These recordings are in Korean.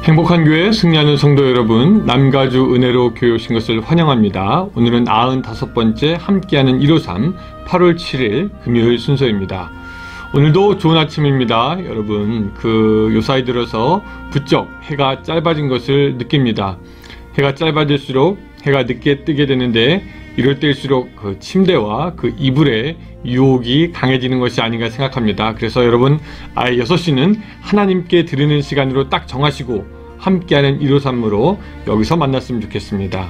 행복한 교회 승리하는 성도 여러분, 남가주 은혜로 교회 오신 것을 환영합니다. 오늘은 95번째 함께하는 153 8월 7일 금요일 순서입니다. 오늘도 좋은 아침입니다. 여러분, 요사이 들어서 부쩍 해가 짧아진 것을 느낍니다. 해가 짧아질수록 해가 늦게 뜨게 되는데 이럴 때일수록 침대와 이불의 유혹이 강해지는 것이 아닌가 생각합니다. 그래서 여러분, 아예 6시는 하나님께 드리는 시간으로 딱 정하시고 함께하는 153으로 여기서 만났으면 좋겠습니다.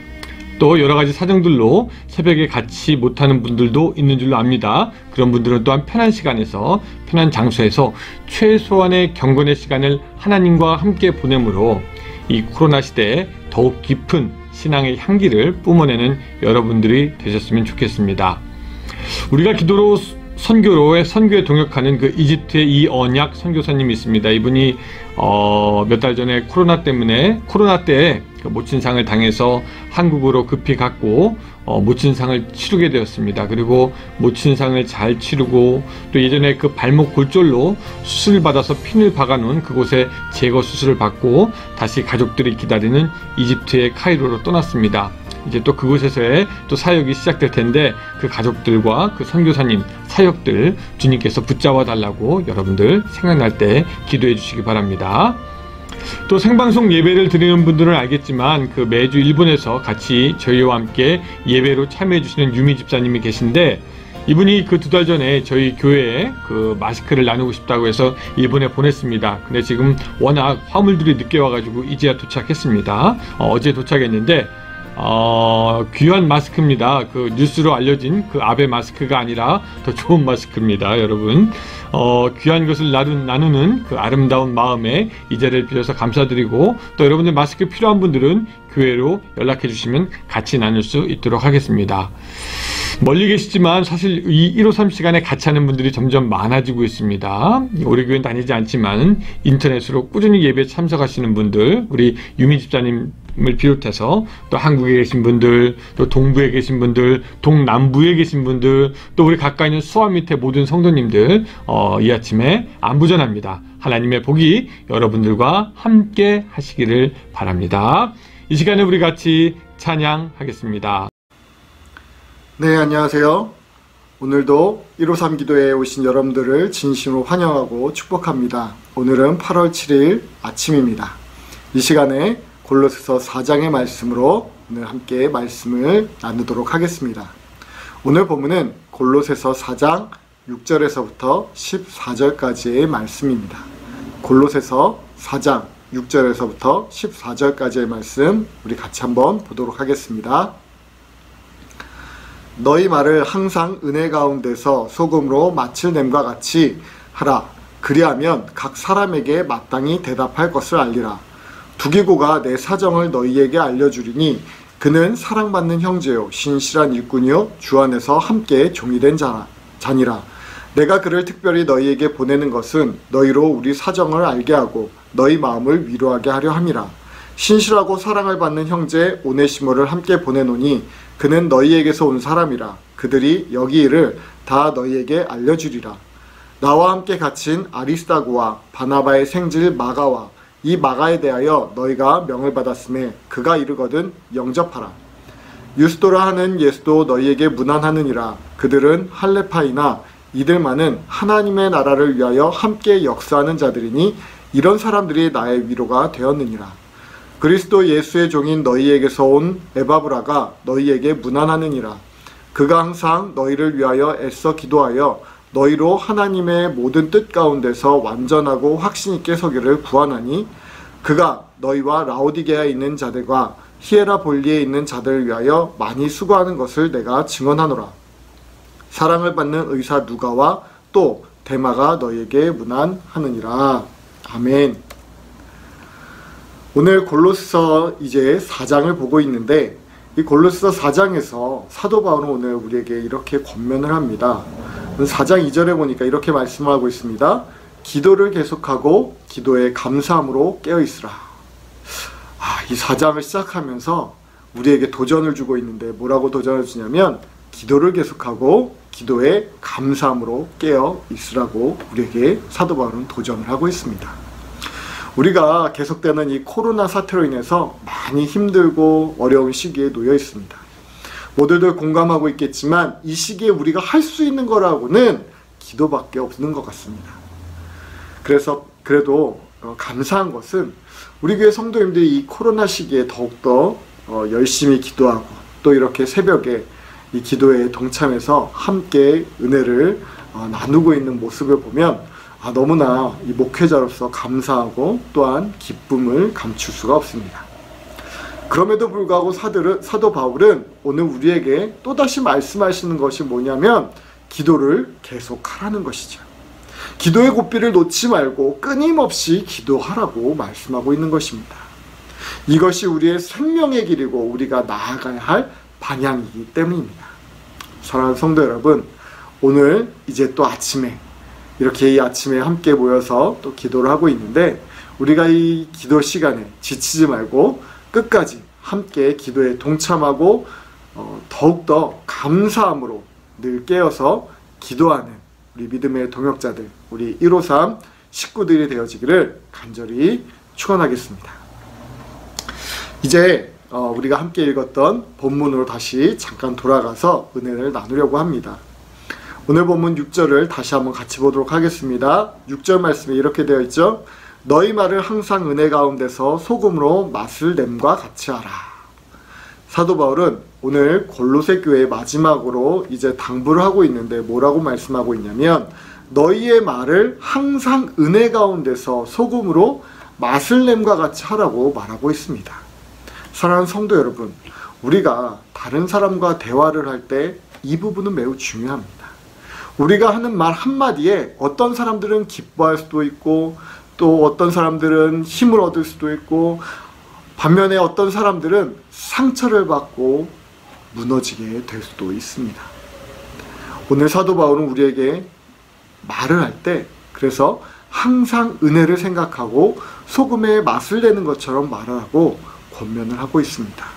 또 여러가지 사정들로 새벽에 같이 못하는 분들도 있는 줄로 압니다. 그런 분들은 또한 편한 시간에서 편한 장소에서 최소한의 경건의 시간을 하나님과 함께 보내므로 이 코로나 시대에 더욱 깊은 신앙의 향기를 뿜어내는 여러분들이 되셨으면 좋겠습니다. 우리가 기도로 선교에 동역하는 이집트의 이언약 선교사님이 있습니다. 이분이 몇 달 전에 코로나 때에 모친상을 당해서 한국으로 급히 갔고 모친상을 치르게 되었습니다. 그리고 모친상을 잘 치르고 또 예전에 발목 골절로 수술을 받아서 핀을 박아놓은 그곳에 제거 수술을 받고 다시 가족들이 기다리는 이집트의 카이로로 떠났습니다. 이제 또 그곳에서의 또 사역이 시작될 텐데 그 가족들과 선교사님 사역들 주님께서 붙잡아 달라고 여러분들 생각날 때 기도해 주시기 바랍니다. 또 생방송 예배를 드리는 분들은 알겠지만 매주 일본에서 같이 저희와 함께 예배로 참여해 주시는 유미 집사님이 계신데 이분이 2달 전에 저희 교회에 마스크를 나누고 싶다고 해서 일본에 보냈습니다. 근데 지금 워낙 화물들이 늦게 와가지고 이제야 도착했습니다. 어제 도착했는데 귀한 마스크입니다. 뉴스로 알려진 아베 마스크가 아니라 더 좋은 마스크입니다. 여러분, 귀한 것을 나누는 아름다운 마음에 이 자리를 빌어서 감사드리고 또 여러분들 마스크 필요한 분들은 교회로 연락해 주시면 같이 나눌 수 있도록 하겠습니다. 멀리 계시지만 사실 이 153 시간에 같이 하는 분들이 점점 많아지고 있습니다. 우리 교회는 다니지 않지만 인터넷으로 꾸준히 예배에 참석하시는 분들, 우리 유미 집사님을 비롯해서 또 한국에 계신 분들, 또 동부에 계신 분들, 동남부에 계신 분들, 또 우리 가까이 있는 수원 밑에 모든 성도님들 이 아침에 안부전합니다. 하나님의 복이 여러분들과 함께 하시기를 바랍니다. 이 시간에 우리 같이 찬양하겠습니다. 네, 안녕하세요. 오늘도 153 기도에 오신 여러분들을 진심으로 환영하고 축복합니다. 오늘은 8월 7일 아침입니다. 이 시간에 골로새서 4장의 말씀으로 오늘 함께 말씀을 나누도록 하겠습니다. 오늘 본문은 골로새서 4장 6절에서부터 14절까지의 말씀입니다. 골로새서 4장 6절에서부터 14절까지의 말씀 우리 같이 한번 보도록 하겠습니다. 너희 말을 항상 은혜 가운데서 소금으로 마칠 냄과 같이 하라. 그리하면 각 사람에게 마땅히 대답할 것을 알리라. 두기고가 내 사정을 너희에게 알려주리니 그는 사랑받는 형제요 신실한 일꾼이요 주 안에서 함께 종이된 자니라. 내가 그를 특별히 너희에게 보내는 것은 너희로 우리 사정을 알게 하고 너희 마음을 위로하게 하려 함이라. 신실하고 사랑을 받는 형제 오네시모를 함께 보내노니 그는 너희에게서 온 사람이라. 그들이 여기 일을 다 너희에게 알려주리라. 나와 함께 갇힌 아리스다고와 바나바의 생질 마가와 이 마가에 대하여 너희가 명을 받았음에 그가 이르거든 영접하라. 유스도라 하는 예수도 너희에게 문안하느니라. 그들은 할레파이나 이들만은 하나님의 나라를 위하여 함께 역사하는 자들이니 이런 사람들이 나의 위로가 되었느니라. 그리스도 예수의 종인 너희에게서 온 에바브라가 너희에게 문안하느니라. 그가 항상 너희를 위하여 애써 기도하여 너희로 하나님의 모든 뜻 가운데서 완전하고 확신 있게 서기를 구하나니 그가 너희와 라오디게아에 있는 자들과 히에라볼리에 있는 자들을 위하여 많이 수고하는 것을 내가 증언하노라. 사랑을 받는 의사 누가와 또 데마가 너희에게 문안하느니라. 아멘. 오늘 골로새서 이제 4장을 보고 있는데 이 골로새서 4장에서 사도 바울은 오늘 우리에게 이렇게 권면을 합니다. 4장 2절에 보니까 이렇게 말씀하고 있습니다. 기도를 계속하고 기도에 감사함으로 깨어있으라. 이 4장을 시작하면서 우리에게 도전을 주고 있는데 뭐라고 도전을 주냐면 기도를 계속하고 기도에 감사함으로 깨어있으라고 우리에게 사도 바울은 도전을 하고 있습니다. 우리가 계속되는 이 코로나 사태로 인해서 많이 힘들고 어려운 시기에 놓여 있습니다. 모두들 공감하고 있겠지만 이 시기에 우리가 할 수 있는 거라고는 기도밖에 없는 것 같습니다. 그래도 감사한 것은 우리 교회 성도님들이 이 코로나 시기에 더욱더 열심히 기도하고 또 이렇게 새벽에 이 기도에 동참해서 함께 은혜를 나누고 있는 모습을 보면 너무나 이 목회자로서 감사하고 또한 기쁨을 감출 수가 없습니다. 그럼에도 불구하고 사도 바울은 오늘 우리에게 또다시 말씀하시는 것이 뭐냐면 기도를 계속하라는 것이죠. 기도의 고삐를 놓지 말고 끊임없이 기도하라고 말씀하고 있는 것입니다. 이것이 우리의 생명의 길이고 우리가 나아가야 할 방향이기 때문입니다. 사랑하는 성도 여러분, 오늘 이제 또 아침에 이렇게 이 아침에 함께 모여서 또 기도를 하고 있는데 우리가 이 기도 시간에 지치지 말고 끝까지 함께 기도에 동참하고 더욱더 감사함으로 늘 깨어서 기도하는 우리 믿음의 동역자들, 우리 153 식구들이 되어지기를 간절히 축원하겠습니다. 이제 우리가 함께 읽었던 본문으로 다시 잠깐 돌아가서 은혜를 나누려고 합니다. 오늘 본문 6절을 다시 한번 같이 보도록 하겠습니다. 6절 말씀에 이렇게 되어 있죠. 너희 말을 항상 은혜 가운데서 소금으로 맛을 냄과 같이 하라. 사도 바울은 오늘 골로새 교회 마지막으로 이제 당부를 하고 있는데 뭐라고 말씀하고 있냐면 너희의 말을 항상 은혜 가운데서 소금으로 맛을 냄과 같이 하라고 말하고 있습니다. 사랑하는 성도 여러분, 우리가 다른 사람과 대화를 할 때 이 부분은 매우 중요합니다. 우리가 하는 말 한마디에 어떤 사람들은 기뻐할 수도 있고 또 어떤 사람들은 힘을 얻을 수도 있고 반면에 어떤 사람들은 상처를 받고 무너지게 될 수도 있습니다. 오늘 사도 바울은 우리에게 말을 할 때 그래서 항상 은혜를 생각하고 소금의 맛을 내는 것처럼 말하라고 권면을 하고 있습니다.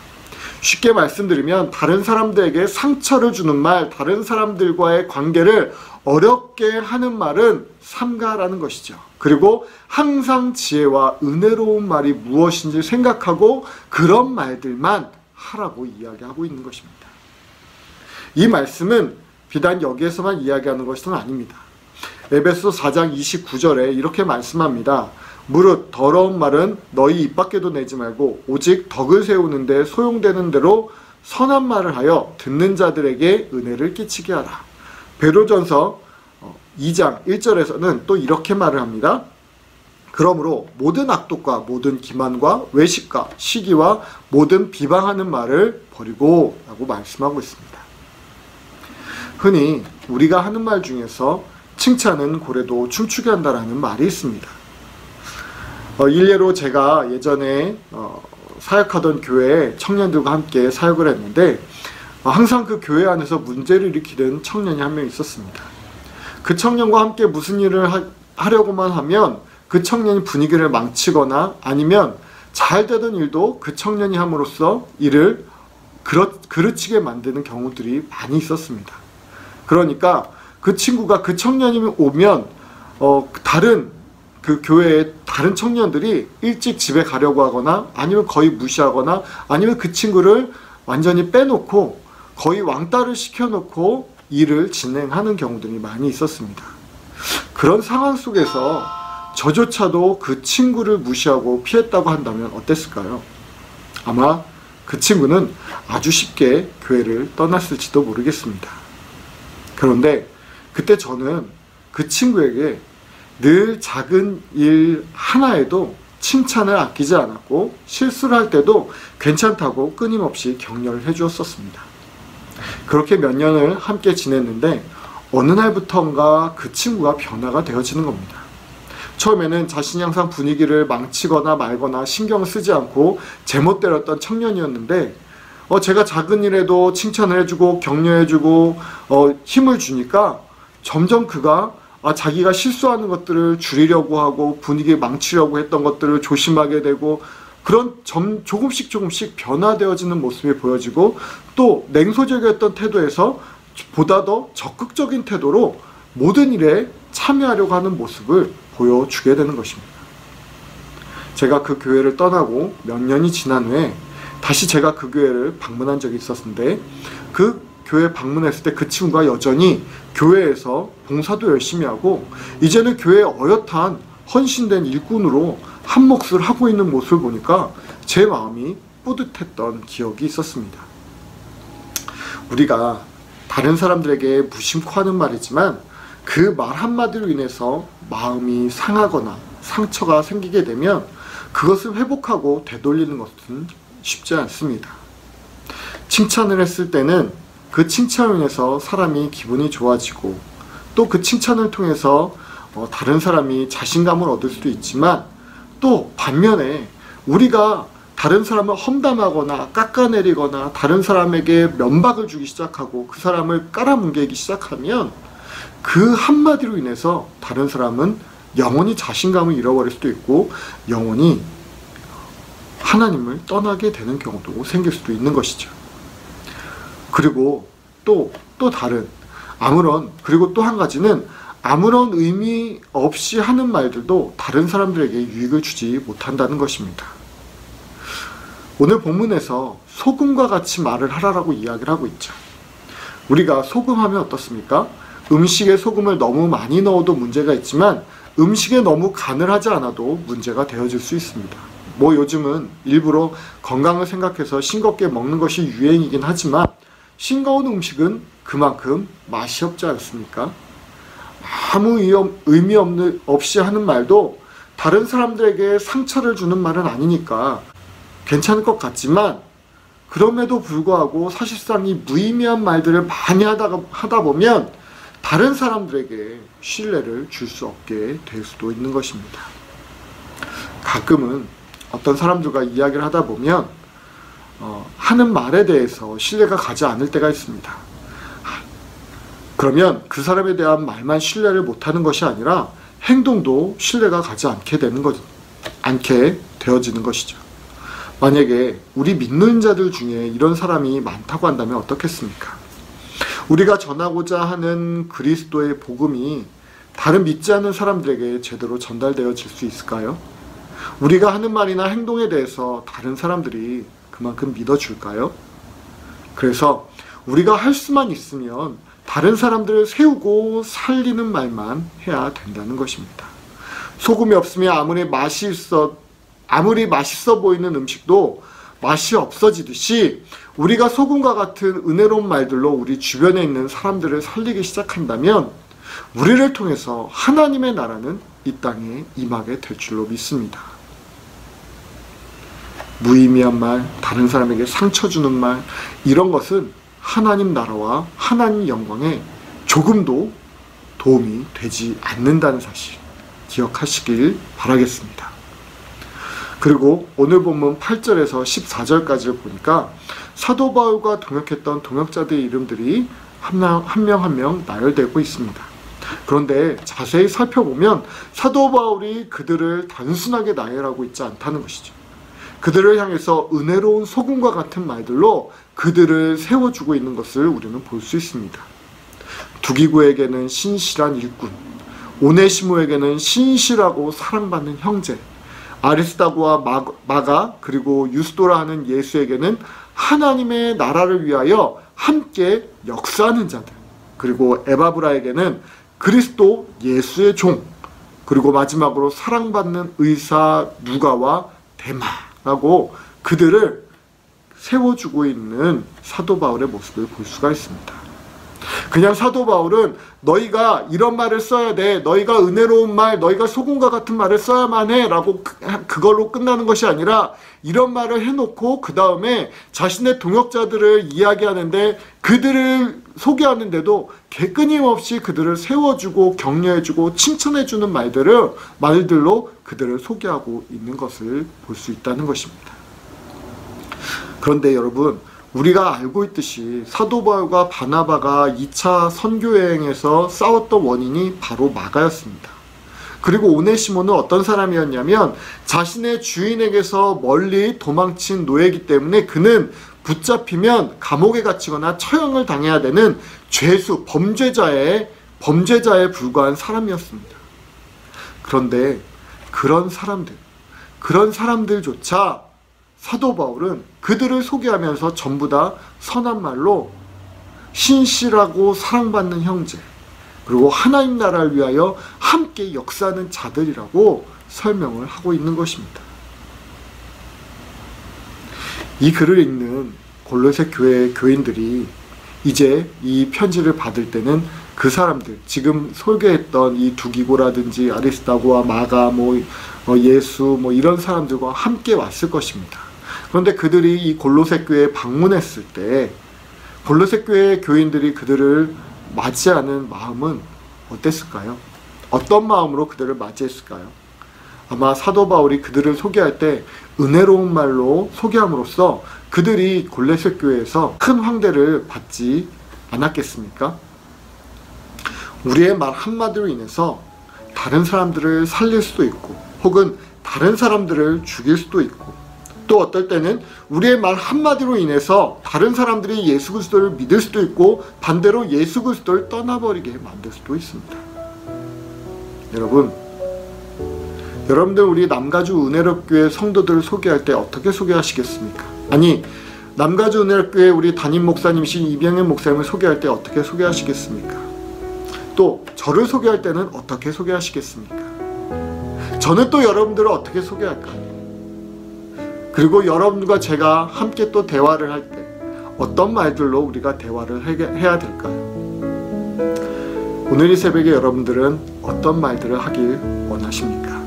쉽게 말씀드리면 다른 사람들에게 상처를 주는 말, 다른 사람들과의 관계를 어렵게 하는 말은 삼가라는 것이죠. 그리고 항상 지혜와 은혜로운 말이 무엇인지 생각하고 그런 말들만 하라고 이야기하고 있는 것입니다. 이 말씀은 비단 여기에서만 이야기하는 것은 아닙니다. 에베소 4장 29절에 이렇게 말씀합니다. 무릇 더러운 말은 너희 입 밖에도 내지 말고 오직 덕을 세우는데 소용되는 대로 선한 말을 하여 듣는 자들에게 은혜를 끼치게 하라. 베드로전서 2장 1절에서는 또 이렇게 말을 합니다. 그러므로 모든 악독과 모든 기만과 외식과 시기와 모든 비방하는 말을 버리고 라고 말씀하고 있습니다. 흔히 우리가 하는 말 중에서 칭찬은 고래도 춤추게 한다라는 말이 있습니다. 일례로 제가 예전에 사역하던 교회에 청년들과 함께 사역을 했는데 항상 그 교회 안에서 문제를 일으키는 청년이 한 명 있었습니다. 그 청년과 함께 무슨 일을 하려고만 하면 그 청년이 분위기를 망치거나 아니면 잘 되던 일도 그 청년이 함으로써 일을 그르치게 만드는 경우들이 많이 있었습니다. 그러니까 그 친구가 그 청년이 오면 그 교회의 다른 청년들이 일찍 집에 가려고 하거나 아니면 거의 무시하거나 아니면 그 친구를 완전히 빼놓고 거의 왕따를 시켜놓고 일을 진행하는 경우들이 많이 있었습니다. 그런 상황 속에서 저조차도 그 친구를 무시하고 피했다고 한다면 어땠을까요? 아마 그 친구는 아주 쉽게 교회를 떠났을지도 모르겠습니다. 그런데 그때 저는 그 친구에게 늘 작은 일 하나에도 칭찬을 아끼지 않았고 실수를 할 때도 괜찮다고 끊임없이 격려를 해주었었습니다. 그렇게 몇 년을 함께 지냈는데 어느 날부터인가 그 친구가 변화가 되어지는 겁니다. 처음에는 자신이 항상 분위기를 망치거나 말거나 신경을 쓰지 않고 제멋대로였던 청년이었는데 제가 작은 일에도 칭찬을 해주고 격려해주고 힘을 주니까 점점 그가 자기가 실수하는 것들을 줄이려고 하고 분위기 망치려고 했던 것들을 조심하게 되고 그런 조금씩 변화되어지는 모습이 보여지고 또 냉소적이었던 태도에서 보다 더 적극적인 태도로 모든 일에 참여하려고 하는 모습을 보여주게 되는 것입니다. 제가 그 교회를 떠나고 몇 년이 지난 후에 다시 제가 그 교회를 방문한 적이 있었는데, 그 교회 방문했을 때 그 친구가 여전히 교회에서 봉사도 열심히 하고 이제는 교회에 어엿한 헌신된 일꾼으로 한 몫을 하고 있는 모습을 보니까 제 마음이 뿌듯했던 기억이 있었습니다. 우리가 다른 사람들에게 무심코 하는 말이지만 그 말 한마디로 인해서 마음이 상하거나 상처가 생기게 되면 그것을 회복하고 되돌리는 것은 쉽지 않습니다. 칭찬을 했을 때는 그 칭찬을 인해서 사람이 기분이 좋아지고 또 그 칭찬을 통해서 다른 사람이 자신감을 얻을 수도 있지만, 또 반면에 우리가 다른 사람을 험담하거나 깎아내리거나 다른 사람에게 면박을 주기 시작하고 그 사람을 깔아뭉개기 시작하면 그 한마디로 인해서 다른 사람은 영원히 자신감을 잃어버릴 수도 있고 영원히 하나님을 떠나게 되는 경우도 생길 수도 있는 것이죠. 그리고 또 다른 그리고 또 한 가지는 아무런 의미 없이 하는 말들도 다른 사람들에게 유익을 주지 못한다는 것입니다. 오늘 본문에서 소금과 같이 말을 하라라고 이야기를 하고 있죠. 우리가 소금하면 어떻습니까? 음식에 소금을 너무 많이 넣어도 문제가 있지만 음식에 너무 간을 하지 않아도 문제가 되어질 수 있습니다. 요즘은 일부러 건강을 생각해서 싱겁게 먹는 것이 유행이긴 하지만 싱거운 음식은 그만큼 맛이 없지 않습니까? 아무 의미 없이 하는 말도 다른 사람들에게 상처를 주는 말은 아니니까 괜찮을 것 같지만, 그럼에도 불구하고 사실상 이 무의미한 말들을 많이 하다 보면 다른 사람들에게 신뢰를 줄 수 없게 될 수도 있는 것입니다. 가끔은 어떤 사람들과 이야기를 하다 보면 하는 말에 대해서 신뢰가 가지 않을 때가 있습니다. 그러면 그 사람에 대한 말만 신뢰를 못하는 것이 아니라 행동도 신뢰가 가지 않게 되어지는 것이죠. 만약에 우리 믿는 자들 중에 이런 사람이 많다고 한다면 어떻겠습니까? 우리가 전하고자 하는 그리스도의 복음이 다른 믿지 않는 사람들에게 제대로 전달되어질 수 있을까요? 우리가 하는 말이나 행동에 대해서 다른 사람들이 그만큼 믿어줄까요? 그래서 우리가 할 수만 있으면 다른 사람들을 세우고 살리는 말만 해야 된다는 것입니다. 소금이 없으면 아무리 맛있어 보이는 음식도 맛이 없어지듯이 우리가 소금과 같은 은혜로운 말들로 우리 주변에 있는 사람들을 살리기 시작한다면 우리를 통해서 하나님의 나라는 이 땅에 임하게 될 줄로 믿습니다. 무의미한 말, 다른 사람에게 상처 주는 말, 이런 것은 하나님 나라와 하나님 영광에 조금도 도움이 되지 않는다는 사실 기억하시길 바라겠습니다. 그리고 오늘 본문 8절에서 14절까지를 보니까 사도 바울과 동역했던 동역자들의 이름들이 한 명 한 명 나열되고 있습니다. 그런데 자세히 살펴보면 사도 바울이 그들을 단순하게 나열하고 있지 않다는 것이죠. 그들을 향해서 은혜로운 소금과 같은 말들로 그들을 세워주고 있는 것을 우리는 볼 수 있습니다. 두기고에게는 신실한 일꾼, 오네시모에게는 신실하고 사랑받는 형제, 아리스다고와 마가 그리고 유스도라 하는 예수에게는 하나님의 나라를 위하여 함께 역사하는 자들, 그리고 에바브라에게는 그리스도 예수의 종, 그리고 마지막으로 사랑받는 의사 누가와 데마라고 그들을 세워주고 있는 사도 바울의 모습을 볼 수가 있습니다. 그냥 사도 바울은 너희가 이런 말을 써야 돼, 너희가 은혜로운 말, 너희가 소금과 같은 말을 써야만 해 라고 그걸로 끝나는 것이 아니라 이런 말을 해놓고 그 다음에 자신의 동역자들을 이야기하는데 그들을 소개하는데도 끊임없이 그들을 세워주고 격려해주고 칭찬해주는 말들로 그들을 소개하고 있는 것을 볼 수 있다는 것입니다. 그런데 여러분, 우리가 알고 있듯이 사도 바울과 바나바가 2차 선교여행에서 싸웠던 원인이 바로 마가였습니다. 그리고 오네시모는 어떤 사람이었냐면 자신의 주인에게서 멀리 도망친 노예이기 때문에 그는 붙잡히면 감옥에 갇히거나 처형을 당해야 되는 죄수, 범죄자에 불과한 사람이었습니다. 그런데 그런 사람들, 그런 사람들조차 사도 바울은 그들을 소개하면서 전부 다 선한 말로 신실하고 사랑받는 형제, 그리고 하나님 나라를 위하여 함께 역사하는 자들이라고 설명을 하고 있는 것입니다. 이 글을 읽는 골로새 교회 교인들이 이제 이 편지를 받을 때는 그 사람들, 지금 소개했던 이 두기고라든지 아리스다고와 마가, 예수, 이런 사람들과 함께 왔을 것입니다. 그런데 그들이 이 골로새 교회에 방문했을 때 골로새 교회 교인들이 그들을 맞이하는 마음은 어땠을까요? 어떤 마음으로 그들을 맞이했을까요? 아마 사도 바울이 그들을 소개할 때 은혜로운 말로 소개함으로써 그들이 골로새 교회에서 큰 황대를 받지 않았겠습니까? 우리의 말 한마디로 인해서 다른 사람들을 살릴 수도 있고 혹은 다른 사람들을 죽일 수도 있고 또 어떨 때는 우리의 말 한마디로 인해서 다른 사람들이 예수 그리스도를 믿을 수도 있고 반대로 예수 그리스도를 떠나버리게 만들 수도 있습니다. 여러분들 우리 남가주 은혜롭교회 성도들을 소개할 때 어떻게 소개하시겠습니까? 아니, 남가주 은혜롭교회 우리 담임 목사님이신 이병현 목사님을 소개할 때 어떻게 소개하시겠습니까? 또 저를 소개할 때는 어떻게 소개하시겠습니까? 저는 또 여러분들을 어떻게 소개할까요? 그리고 여러분과 제가 함께 또 대화를 할 때 어떤 말들로 우리가 대화를 해야 될까요? 오늘 이 새벽에 여러분들은 어떤 말들을 하길 원하십니까?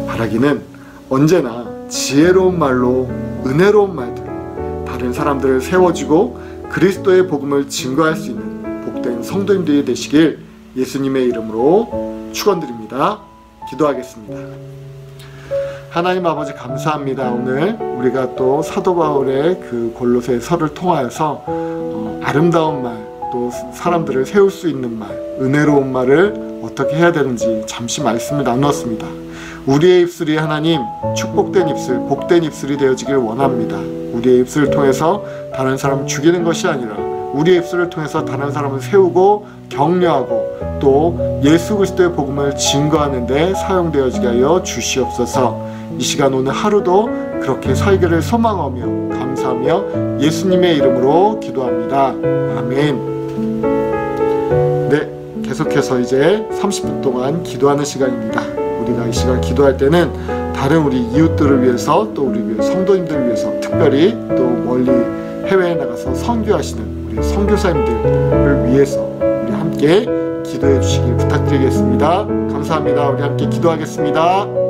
바라기는 언제나 지혜로운 말로 은혜로운 말들로 다른 사람들을 세워주고 그리스도의 복음을 증거할 수 있는 복된 성도님들이 되시길 예수님의 이름으로 축원드립니다. 기도하겠습니다. 하나님 아버지 감사합니다. 오늘 우리가 또 사도 바울의 그 골로새 서를 통하여서 아름다운 말, 또 사람들을 세울 수 있는 말, 은혜로운 말을 어떻게 해야 되는지 잠시 말씀을 나누었습니다. 우리의 입술이 하나님 축복된 입술, 복된 입술이 되어지길 원합니다. 우리의 입술을 통해서 다른 사람을 죽이는 것이 아니라 우리의 입술을 통해서 다른 사람을 세우고 격려하고 또 예수 그리스도의 복음을 증거하는 데 사용되어지게 하여 주시옵소서. 이 시간 오늘 하루도 그렇게 살기를 소망하며 감사하며 예수님의 이름으로 기도합니다. 아멘. 네, 계속해서 이제 30분 동안 기도하는 시간입니다. 우리가 이 시간 기도할 때는 다른 우리 이웃들을 위해서 또 우리 성도님들을 위해서 특별히 또 멀리 해외에 나가서 선교하시는 우리 선교사님들을 위해서 우리 함께 기도해 주시길 부탁드리겠습니다. 감사합니다. 우리 함께 기도하겠습니다.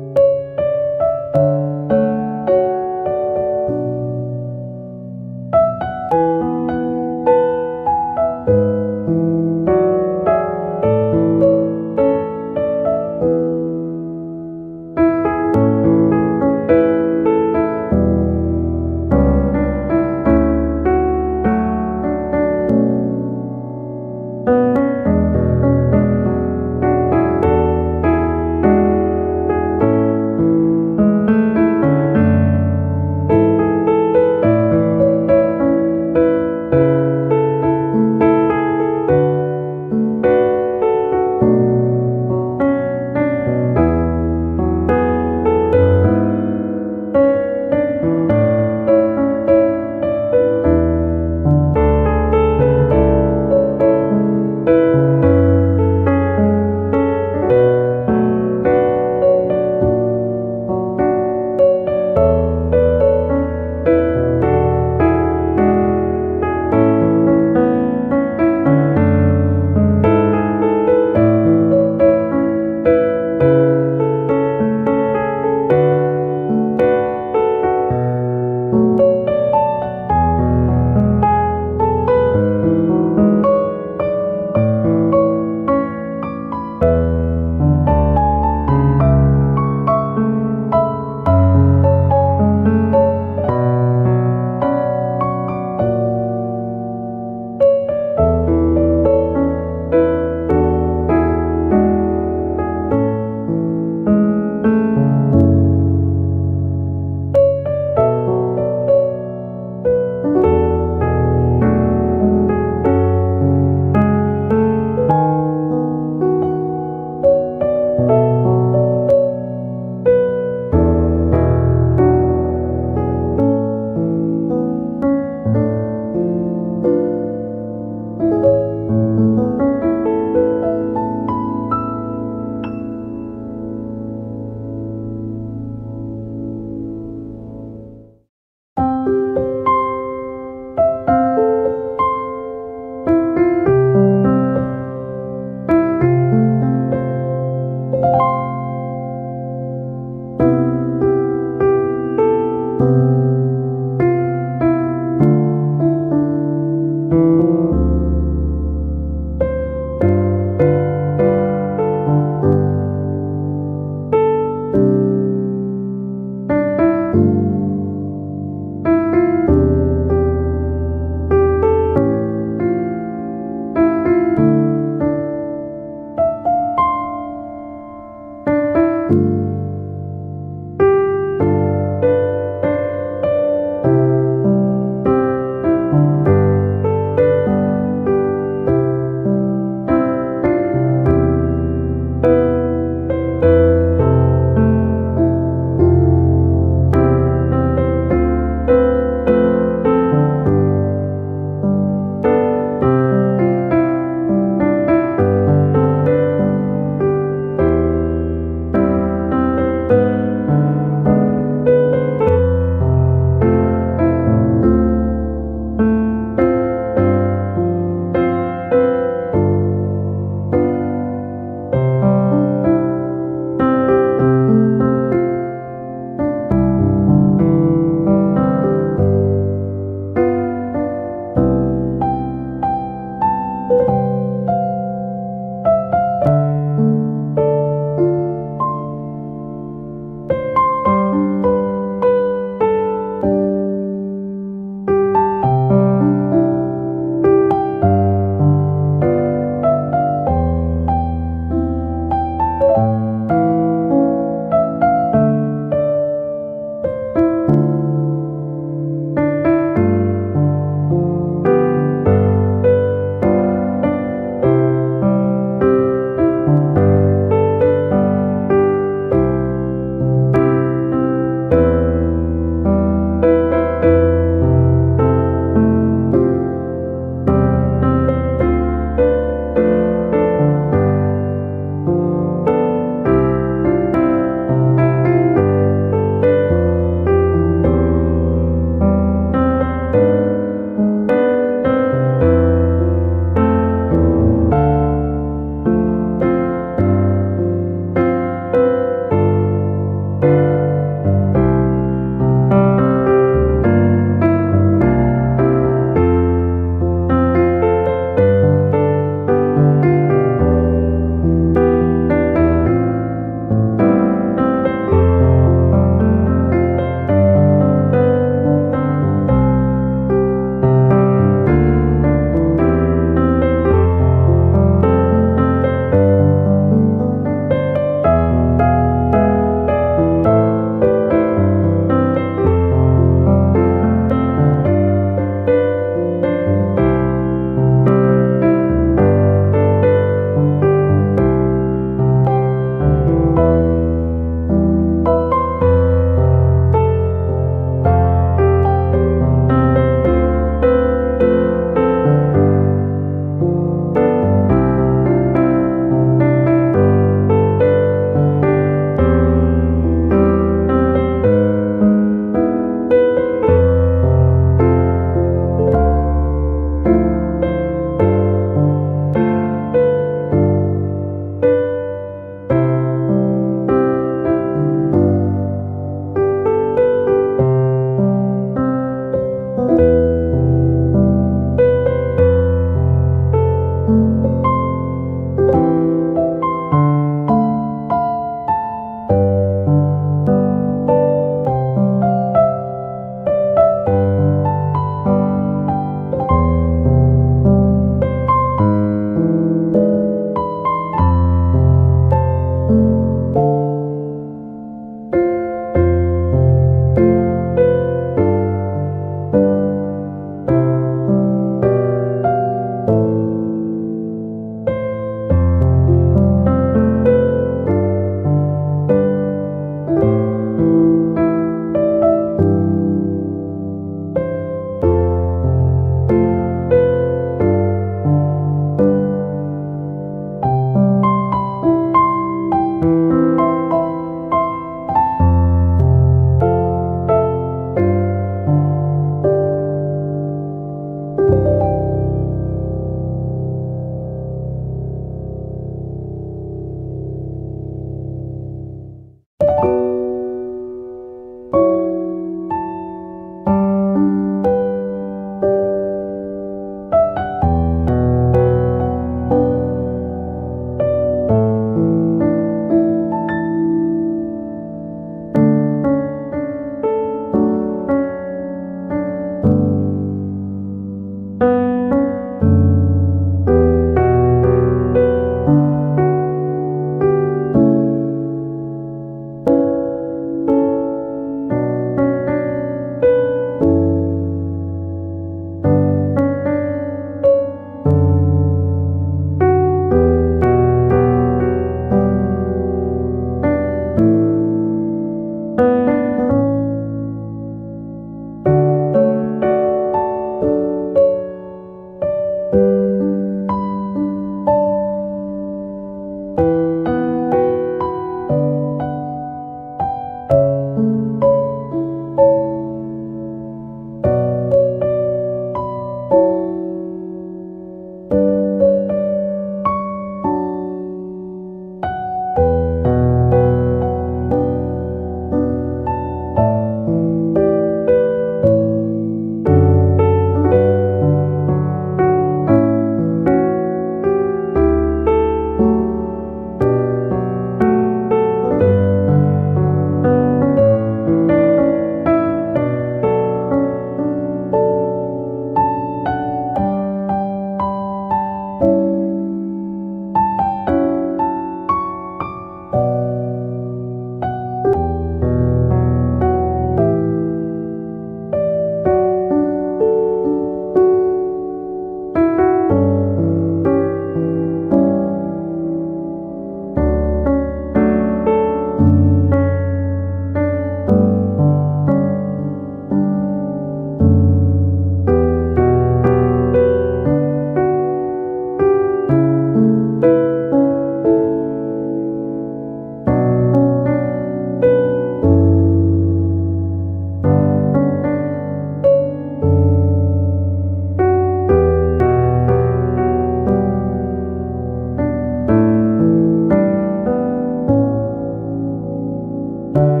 아멘.